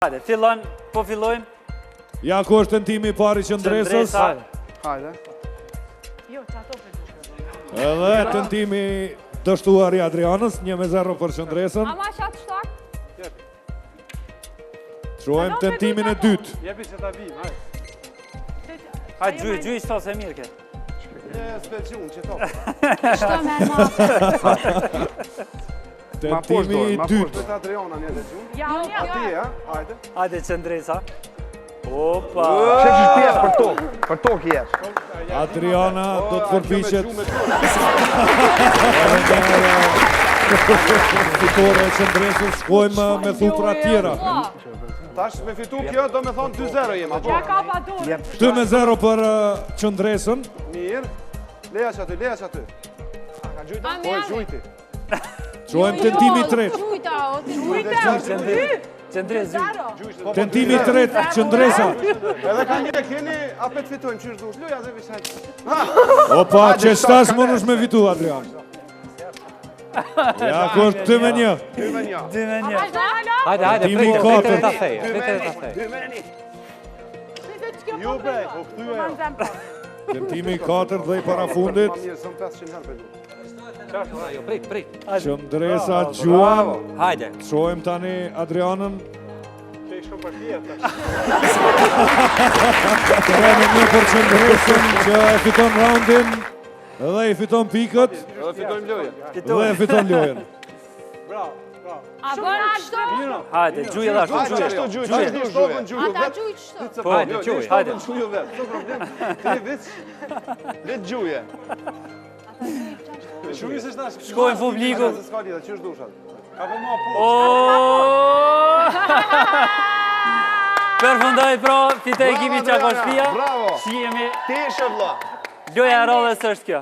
Hajde, fillon, po fillojmë. Ja ku është tentimi I pari qëndresës. Hajde. Jo, që ato për Edhe tentimi dështuar I Adrianës, 1-0 për qëndresën. Ama qatë shtak? Shohem tentimin e dytë. Jepi që ta bim, hajde. Hajde, gjuj, shto se mirë ke. Speciun, që to. Shto me ma. Tentimi I dytë. Këtë Adriana një dhe gjunë. Ja, Ti, ja, hajde. Hajde, qëndresa. Opa! Që që pjesë për tokë jesh. Adriana do të përpiqet. Fitore e qëndresës, shkojmë me thupra tjera. Tash me fitu kjo do me thonë 2-0 jem, apo? Ja ka pa dorë. 2-0 për qëndresën. Mirë. Leja që aty, leja që aty. Ka gjujta? Po e gjujti. Shohem tentimi I tretë. Gjujta, o të gjujta. Qëndres, gjuj. Tentimi I tretë, qëndresa. Edhe ka një keni, apet fitojmë qysh dush. Luja dhe vishaj. Opa, që shtash më nësh me fitu, Adrian. Ja, ku është 2-1. 2-1. 2-1. Hajde, Timi pritër, katër. pritër ta thej. 2-1. Ju bre, po këtu jo. Tentimi I 4 dhe I parafundit. Ma mirë, sëm 500 herë belu. Jo, prit. Qëndresa gjuan. Hajde. Shohem tani Adrianën. Që I shumë për tjetë. Kremi një për qëndresën që e fiton roundin dhe I fiton pikët Edhe fitojmë loje. dhe e fiton lojën. Bravo, bravo. A bërë qëto? Hajde, gjuj edhe ashtu, Hajde, gjuj. qashtu gjuj, qashtu shtopën gjuju Ata vetë. gjujt qëto? Po, hajde, gjuj, hajde. Gjuju vetë, so problem. Ti vic, vetë gjuje. Gjuju se shtash. Shkojnë publiku. Se s'ka lidhe, qysh dushat. Ka për ma po. Përfundoj pro, fitoj ekipi Qako Shpia. Bravo. Shihemi, Ti ishe vlla. loja e radhës është kjo.